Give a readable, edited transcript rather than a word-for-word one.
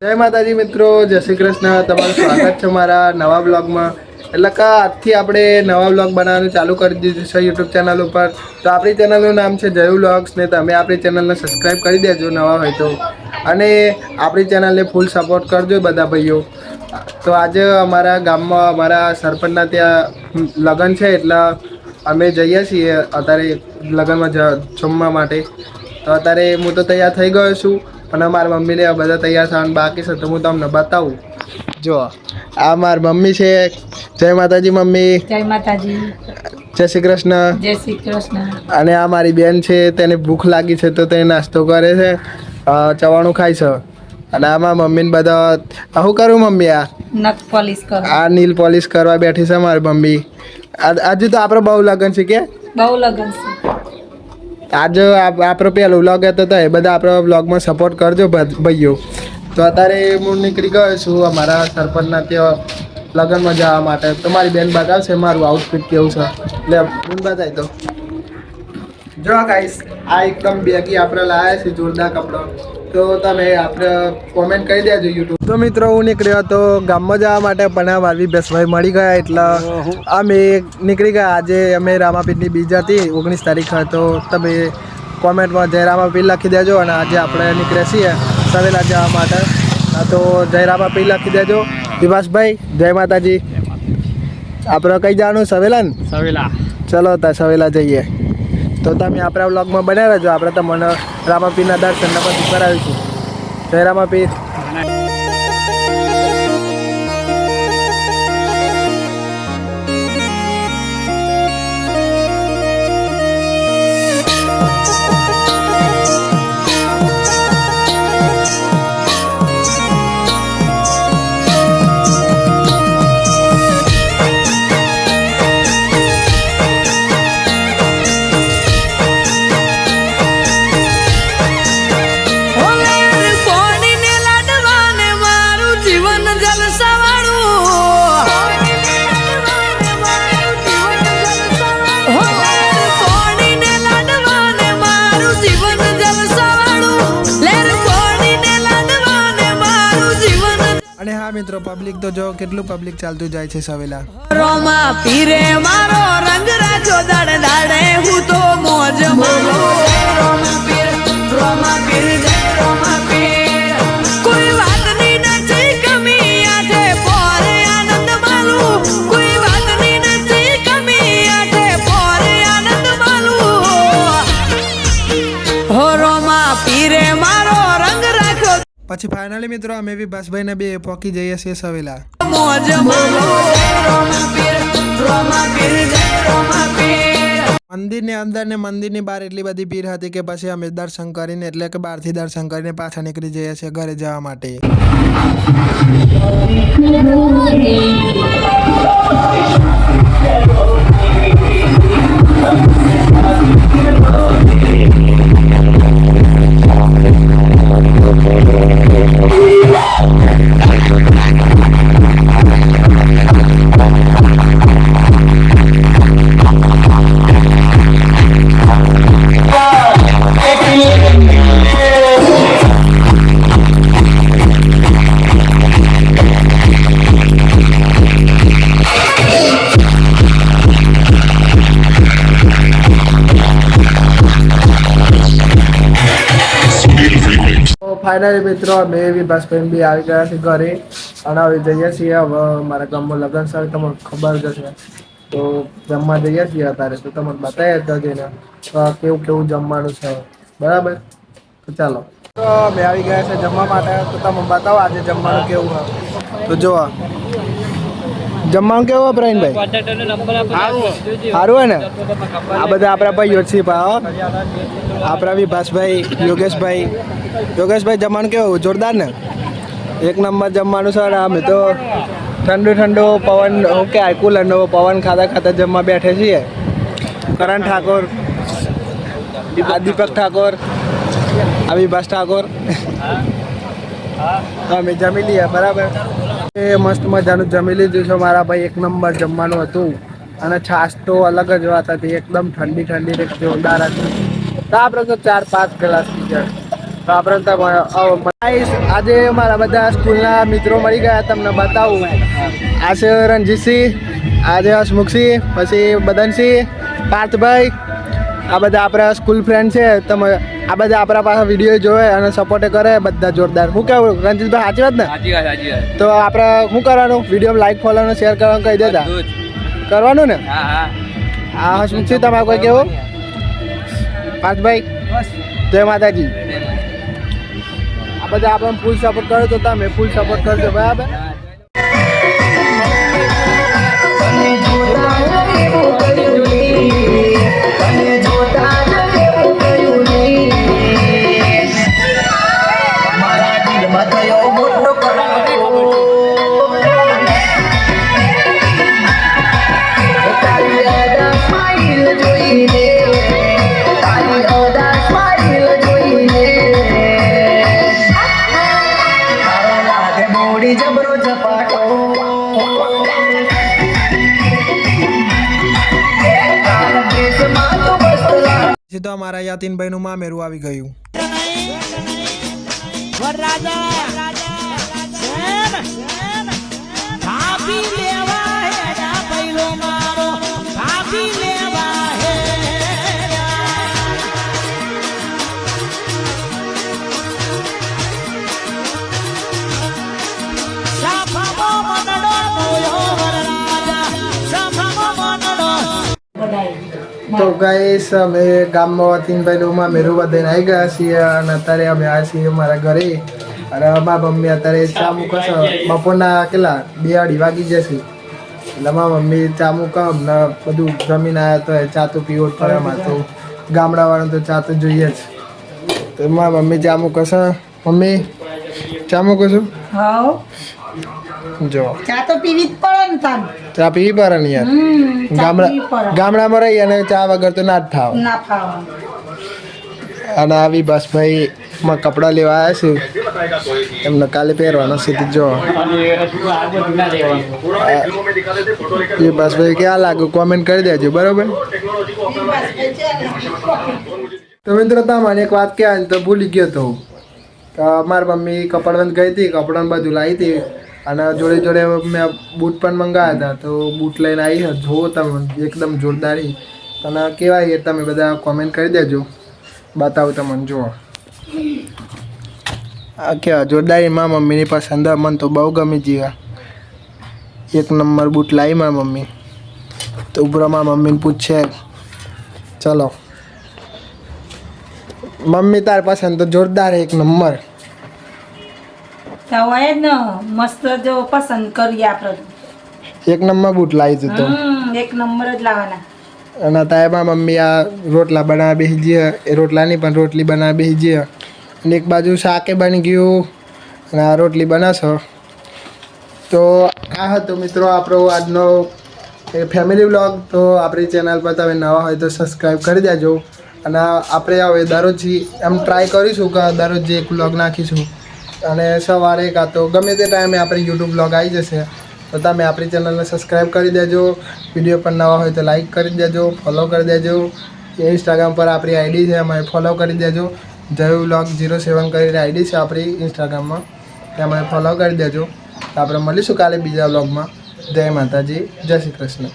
જય માતાજી મિત્રો, જય શ્રી કૃષ્ણ. તમારું સ્વાગત છે મારા નવા બ્લોગમાં. એટલે કે આજથી આપણે નવા બ્લોગ બનાવવાનું ચાલુ કરી દીધું છે યુટ્યુબ ચેનલ ઉપર. તો આપણી ચેનલનું નામ છે જય વ્લોગ્સ ને તમે આપણી ચેનલને સબસ્ક્રાઈબ કરી દેજો નવા હોય તો. અને આપણી ચેનલને ફૂલ સપોર્ટ કરજો બધા ભાઈઓ. તો આજે અમારા ગામમાં અમારા સરપંચના ત્યાં લગ્ન છે એટલે અમે જઈએ છીએ અત્યારે લગ્નમાં જમવા માટે. તો અત્યારે હું તો તૈયાર થઈ ગયો છું અને મારા મમ્મીને બધા તૈયાર થવાનું બાકી છે તો હું તમને બતાવું. જો આ મારી મમ્મી છે. જય માતાજી મમ્મી. જય માતાજી. જય શ્રી કૃષ્ણ. જય શ્રી કૃષ્ણ. અને આ મારી બેન છે, તેને ભૂખ લાગી છે તો તે નાસ્તો કરે છે, ચવાણું ખાય છે. અને આમાં મમ્મીને બધા શું કરું મમ્મી? આ નખ પોલિશ કરો. આ નીલ પોલિશ કરવા બેઠી છે મારી મમ્મી. આજે તો આપણે બહુ લગન છે કે બહુ લગન છે. આજે આપણો પહેલો વ્લોગ હતો તો એ બધા આપણા વ્લોગમાં સપોર્ટ કરજો ભાઈઓ. તો અત્યારે હું નીકળી ગયો છું અમારા સરપંચના ત્યાં લગ્નમાં જવા માટે. તો મારી બેન બતાવશે મારું આઉટફિટ કેવું છે. એટલે હું બતાવી દઉં. જો ગાઈસ, આ એકદમ બેગી આપણે લાવ્યા છે, જોરદાર કપડો. તો તમે આપણે કોમેન્ટ કરી દેજો યુટ્યુબ. તો મિત્રો હું નીકળ્યો હતો ગામમાં જવા માટે, પણ મારી બેસભાઈ મળી ગયા એટલે અમે નીકળી ગયા. આજે અમે રામાપીરની બીજ હતી 19 તારીખ. તો તમે કોમેન્ટમાં જય રામાપીર લખી દેજો. અને આજે આપણે નીકળ્યા છીએ સવેલા જવા માટે. તો જય રામાપીર લખી દેજો. વિભાસભાઈ જય માતાજી. આપણે કઈ જવાનું? સવેલા ને? સવેલા. ચલો તો સવેલા જઈએ. તો તમે આપણા વ્લોગમાં બન્યા રહેજો. આપણે તમને રામાપીરના દર્શન પણ કરાવીશું. જય રામાપીર. અને હા મિત્રો, પબ્લિક તો જો કેટલું પબ્લિક ચાલતું જાય છે સવેલા. રોમા પીરે મારો રંગ રાજો દાડે દાડે હું તો મોજ મારો. રોમા પીર જય રોમા પીર. કોઈ વાતની નથી કમી આઠે પોરે આનંદ માલું. કોઈ વાતની નથી કમી આઠે પોરે આનંદ માલું. હો રોમા પીરે મારો રંગ રાખ્યો. પછી ફાઇનલી મિત્રો અમે બી બસભાઈને બે પોકી જઈએ છીએ સવેલા. મોજ માલો. રોમા પીર જય રોમા પીર. મંદિરની અંદર ને મંદિરની બહાર એટલી બધી ભીડ હતી કે પછી અમે દર્શન કરીને એટલે કે બહારથી દર્શન કરીને પાછા નીકળી જઈએ છીએ ઘરે જવા માટે. ફાઇનલી મિત્રો અમે વિભાસભાઈ બી આવી ગયા છે ઘરે અને હવે જઈએ છીએ. હવે મારા ગામમાં લગ્ન છે તમને ખબર જ છે. તો જમવા જઈએ છીએ અત્યારે. તો તમને બતાવી હતા જઈને કેવું કેવું જમવાનું છે. બરાબર, તો ચાલો. તો અમે આવી ગયા છે જમવા માટે. તો તમે બતાવો આજે જમવાનું કેવું હોય. તો જુઓ જમવાનું કેવું પ્રવીણભાઈ? સારું હોય ને? આ બધા આપણા ભાઈઓ છે. આપણા વિભાસભાઈ, યોગેશભાઈ જમવાનું કેવું? જોરદાર ને? એક નંબર જમવાનું છે. અમે તો ઠંડુ ઠંડુ પવન ઓકે કુલરનો પવન ખાતા ખાતા જમવા બેઠે છીએ. કરણ ઠાકોર, આ દીપક ઠાકોર, આ વિભાસ ઠાકોર. અમે જમી લઈએ. બરાબર, એ મસ્ત મજાનું જમી લીધું છે મારા ભાઈ. એક નંબર જમવાનું હતું. અને છાશ તો અલગ જ વાત હતી, એકદમ ઠંડી ઠંડી જોરદાર હતી. તો આપણે તો 4-5 ગ્લાસ પી જાય. તો આપણે આજે મારા બધા સ્કૂલના મિત્રો મળી ગયા, તમને બતાવું. આ છે રણજીતસિંહ, આ છે હસમુખસિંહ, પછી બદનસિંહ, પાર્થભાઈ, આ બધા આપણા સ્કૂલ ફ્રેન્ડ છે. તમે આ બધા આપણા પાસે વિડીયો જોવે અને સપોર્ટ કરે બધા જોરદાર. શું કહેવું રણજીતભાઈ, સાચી વાત ને? તો આપણે શું કરવાનું? વિડીયો લાઈક, ફોલો અને શેર કરવાનું કહી દેતા કરવાનું ને? હા હસમુખસિંહ, તમારે કોઈ કેવું? પાર્થભાઈ, જય માતાજી. આ બધા આપણને ફૂલ સપોર્ટ કરો તો તમે ફૂલ સપોર્ટ કરજો, બરાબર? તો અમારા યાતીનભાઈનું મામેરું આવી ગયું. તો ગાઈસ અમે ગામમાં યાતીનભાઈનું મામેરું બધાને આવી ગયા છીએ અને અત્યારે અમે આવ્યા છીએ મારા ઘરે. અને મારા મમ્મી અત્યારે ચા મૂકશે. બપોરના કેટલા 2-2:30 વાગી જશે એટલે મારા મમ્મી ચા મૂકા અમને બધું જમીન આવ્યા તો ચા તો પીવો જ પડે. એમાં તો ગામડાવાળાને તો ચા તો જોઈએ જ. તો મારા મમ્મી ચા મૂકશે. મમ્મી ચા મૂકું છું. હા, જો ચા તો પીવી જ પડે ને તાન. ચા પીવી પડે ને યાર. ગામડામાં રહી અને ચા વગર તો ના જ થાવ. ના ફાવે. અને આવી બસભાઈ માં કપડાં લેવા આવ્યા છે, એમને કાલે પહેરવાનો છે. જો એ બસભાઈ ક્યાં લાગુ કોમેન્ટ કરી દેજો, બરોબર? તો મિત્રો તમને એક વાત કહેવાય તો ભૂલી ગયો તો મારી મમ્મી કપડાં ગઈ હતી, કપડાં બધું લાવી હતી અને જોડે જોડે મેં બૂટ પણ મંગાવ્યા હતા. તો બૂટ લઈને આવી છે, જુઓ તમે એકદમ જોરદારી. અને કહેવાય એ તમે બધા કોમેન્ટ કરી દેજો, બતાવું તમને. જુઓ આ કેવા જોરદારી મારા મમ્મીની પસંદ. મને તો બહુ ગમી જીવા. એક નંબર બૂટ લાવી મારી મમ્મી. તો ઉપરો મારા મમ્મીને પૂછે, ચલો મમ્મી તાર પસંદ તો જોરદાર એક નંબર. તો હોય જ ને, મસ્ત જો પસંદ કરીએ આપણે. એક નંબર બૂટ લાવી તું તો. એક નંબર જ લાવવાના. અને તારે મારા મમ્મી આ રોટલા બનાવવા બેસી જઈએ. એ રોટલાની પણ રોટલી બનાવવા બેસી જઈએ. અને એક બાજુ શાકે બની ગયું અને આ રોટલી બનાવશો. તો આ હતો મિત્રો આપણો આજનો ફેમિલી વ્લોગ. તો આપણી ચેનલ પર તમે નવા હોય તો સબસ્ક્રાઈબ કરી દેજો. અને આપણે હવે દરરોજ એમ ટ્રાય કરીશું કે દરરોજ એક વ્લોગ નાખીશું. અને સવારે કાં તો ગમે તે ટાઈમે આપણે યુટ્યુબ વ્લોગ આવી જશે. તો તમે આપણી ચેનલને સબસ્ક્રાઈબ કરી દેજો. વિડીયો પર નવા હોય તો લાઈક કરી દેજો, ફોલો કરી દેજો. ઇન્સ્ટાગ્રામ પર આપણી આઈડી છે, એમાં ફોલો કરી દેજો. જય વ્લોગ 07 કરીને આઈડી છે આપણી ઇન્સ્ટાગ્રામમાં, એમાં ફોલો કરી દેજો. તો આપણે મળીશું કાલે બીજા વ્લોગમાં. જય માતાજી, જય શ્રી કૃષ્ણ.